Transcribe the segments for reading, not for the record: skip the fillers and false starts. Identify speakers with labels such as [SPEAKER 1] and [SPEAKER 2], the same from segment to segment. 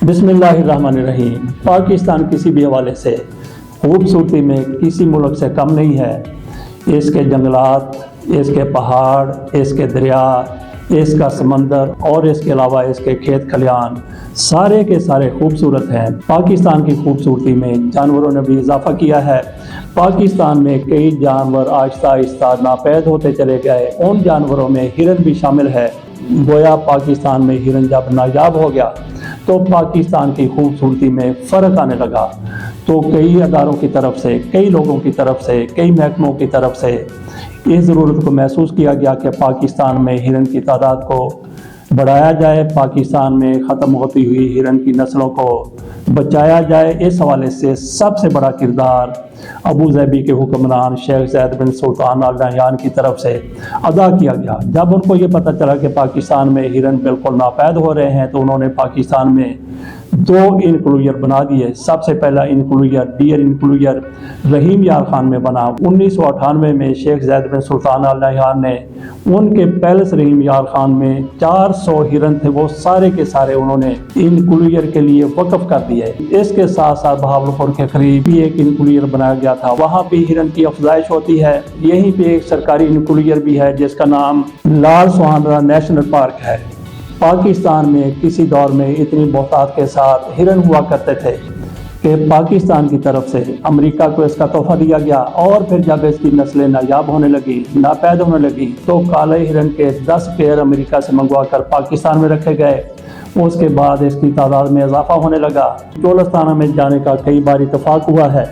[SPEAKER 1] बिस्मिल्लाहिर्रहमानिर्रहीम। पाकिस्तान किसी भी हवाले से खूबसूरती में किसी मुल्क से कम नहीं है। इसके जंगलात, इसके पहाड़, इसके दरिया, इसका समंदर और इसके अलावा इसके खेत खलियान सारे के सारे खूबसूरत हैं। पाकिस्तान की खूबसूरती में जानवरों ने भी इजाफा किया है। पाकिस्तान में कई जानवर आहिस्ता आहिस्ता नापैद होते चले गए। उन जानवरों में हिरन भी शामिल है। गोया पाकिस्तान में हिरन जब नायाब हो गया तो पाकिस्तान की खूबसूरती में फ़र्क आने लगा। तो कई अदारों की तरफ से, कई लोगों की तरफ से, कई महकमों की तरफ से इस ज़रूरत को महसूस किया गया कि पाकिस्तान में हिरन की तादाद को बढ़ाया जाए, पाकिस्तान में ख़त्म होती हुई हिरन की नस्लों को बचाया जाए। इस हवाले से सबसे बड़ा किरदार अबू धाबी के हुक्मरान शेख ज़ैद बिन सुल्तान अल नहयान की तरफ से अदा किया गया। जब उनको ये पता चला कि पाकिस्तान में हिरन बिल्कुल नापैद हो रहे हैं तो उन्होंने पाकिस्तान में 2 इनक्लूजर बना दिए। सबसे पहला इनक्लूजर डियर इनक्लूजर रहीम यार खान में बना। 1998 में शेख ज़ैद बिन सुल्तान अल नहयान ने उनके पैलेस रहीम यार खान में 400 हिरन थे, वो सारे के सारे उन्होंने इनक्लूजर के लिए वक्फ कर दिए। इसके साथ साथ बहावलपुर के करीब भी एक इनक्लूजर बनाया गया था, वहाँ भी हिरन की अफजाइश होती है। यहीं पे एक सरकारी इनक्लूजर भी है जिसका नाम लाल सुहाना नेशनल पार्क है। पाकिस्तान में किसी दौर में इतनी बहुतात के साथ हिरन हुआ करते थे कि पाकिस्तान की तरफ से अमेरिका को इसका तोहफा दिया गया और फिर जब इसकी नस्लें नायाब होने लगी, नापैद होने लगी, तो काले हिरन के 10 पेयर अमेरिका से मंगवा कर पाकिस्तान में रखे गए। उसके बाद इसकी तादाद में इजाफा होने लगा। चोलस्तान में जाने का कई बार इतफाक़ हुआ है।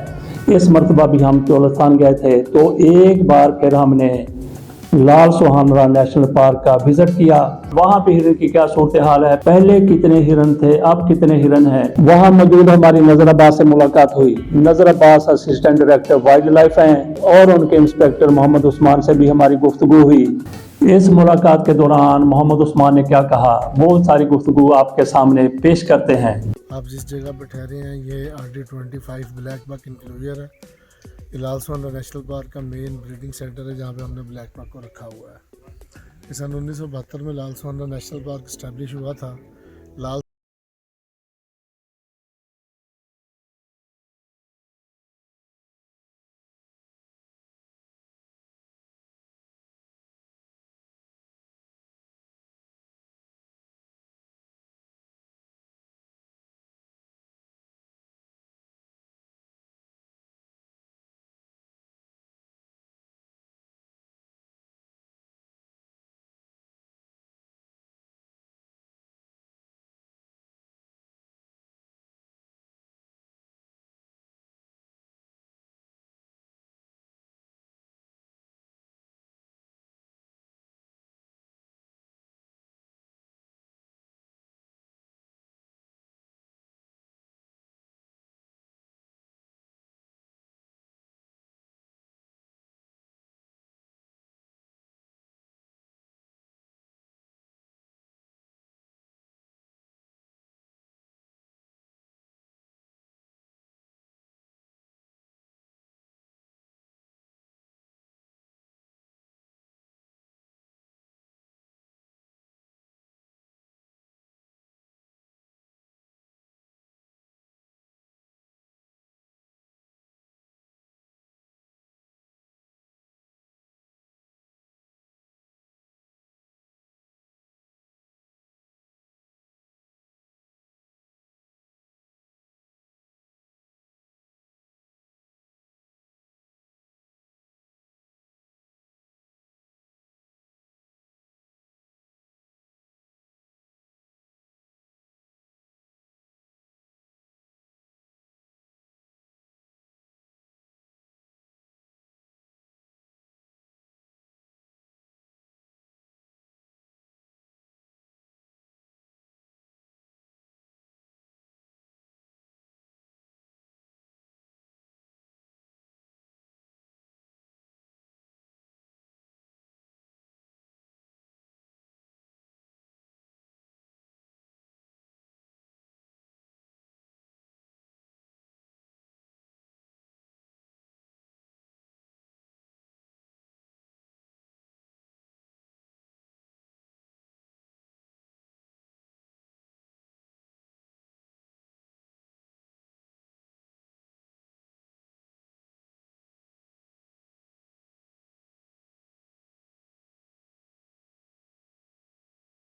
[SPEAKER 1] इस मरतबा भी हम चोलस्तान गए थे तो एक बार फिर हमने लाल सुहाना नेशनल पार्क का विजिट किया। वहाँ पे हिरन की क्या सूरत हाल है, पहले कितने हिरन थे, अब कितने हिरन हैं। वहाँ मौजूद हमारी नजर अब्बास से मुलाकात हुई। नजर Abbas assistant director wild life हैं और उनके इंस्पेक्टर मोहम्मद उस्मान से भी हमारी गुफ्तगू हुई। इस मुलाकात के दौरान मोहम्मद उस्मान ने क्या कहा, वो सारी गुफ्तगू आपके सामने पेश करते हैं।
[SPEAKER 2] आप जिस जगह पर ठहरे हैं ये RD25 ब्लैक बक इंक्लूजर है। ये लाल सुहाना नेशनल पार्क का मेन ब्रीडिंग सेंटर है जहाँ पे हमने ब्लैक बक को रखा हुआ है। ये सन 1972 में लाल सुहाना नेशनल पार्क इस्टेब्लिश हुआ था। लाल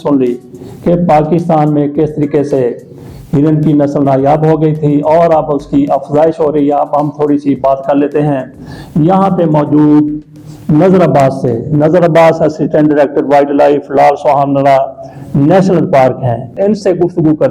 [SPEAKER 1] सुन ली कि पाकिस्तान में किस तरीके से हिरन की नस्ल नायाब हो गई थी और अब उसकी अफजाइश हो रही है। अब हम थोड़ी सी बात कर लेते हैं यहाँ पे मौजूद Nazar Abbas assistant director wildlife Lal Suhanra national park हैं, इनसे गुफ्तगू कर।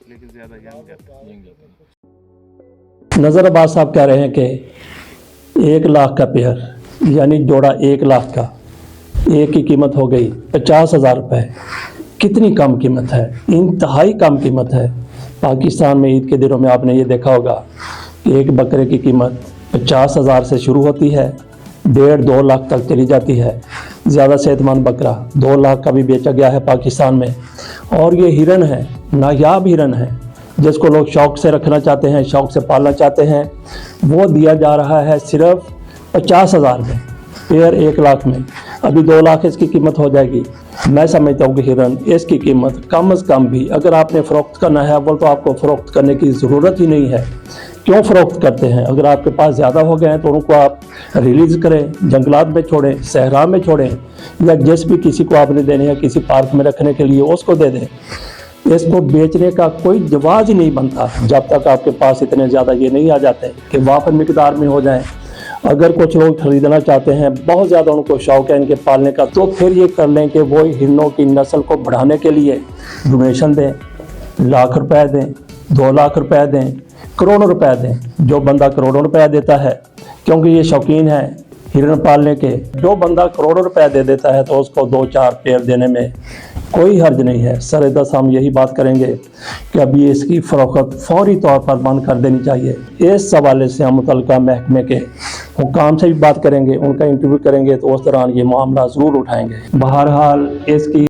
[SPEAKER 3] लेकिन ज्यादा यंग
[SPEAKER 1] नजर अब्बास साहब कह रहे हैं कि 1 लाख का पेयर यानी जोड़ा 1 लाख का, एक की कीमत हो गई 50,000 रुपये। कितनी कम कीमत है, इंतहाई कम कीमत है। पाकिस्तान में ईद के दिनों में आपने ये देखा होगा कि एक बकरे की कीमत 50,000 से शुरू होती है, 1.5-2 लाख तक चली जाती है। ज़्यादा सेहतमंद बकरा 2 लाख का भी बेचा गया है पाकिस्तान में। और ये हिरन है, नायाब हिरन है, जिसको लोग शौक़ से रखना चाहते हैं, शौक़ से पालना चाहते हैं, वो दिया जा रहा है सिर्फ 50,000 में, पेयर 1 लाख में। अभी 2 लाख इसकी कीमत हो जाएगी। मैं समझता हूँ कि हिरन इसकी कीमत कम से कम भी अगर आपने फ़रोख्त करना है वो तो आपको फ़रोख्त करने की ज़रूरत ही नहीं है। क्यों फ़रोख्त करते हैं? अगर आपके पास ज़्यादा हो गए हैं तो उनको आप रिलीज़ करें, जंगलात में छोड़ें, सहरा में छोड़ें, या जिस भी किसी को आपने देने हैं किसी पार्क में रखने के लिए उसको दे दें। इसको बेचने का कोई जवाज़ ही नहीं बनता जब तक आपके पास इतने ज़्यादा ये नहीं आ जाते कि वाफर मिकदार में हो जाएं। अगर कुछ लोग खरीदना चाहते हैं, बहुत ज़्यादा उनको शौक़ है इनके पालने का, तो फिर ये कर लें कि वो हिरनों की नस्ल को बढ़ाने के लिए डोनेशन दें, लाख रुपए दें, 2 लाख रुपए दें, करोड़ों रुपए दें। जो बंदा करोड़ों रुपए देता है क्योंकि ये शौकीन है हिरन पालने के, जो बंदा करोड़ों रुपए दे देता है तो उसको 2-4 पेयर देने में कोई हर्ज नहीं है। सर-ए-दस्त हम यही बात करेंगे कि अभी इसकी फ़रोख्त फौरी तौर पर बंद कर देनी चाहिए। इस हवाले से हम मुतल्लिका महकमे के हुकाम से भी बात करेंगे, उनका इंटरव्यू करेंगे, तो उस दौरान ये मामला ज़रूर उठाएंगे। बहरहाल इसकी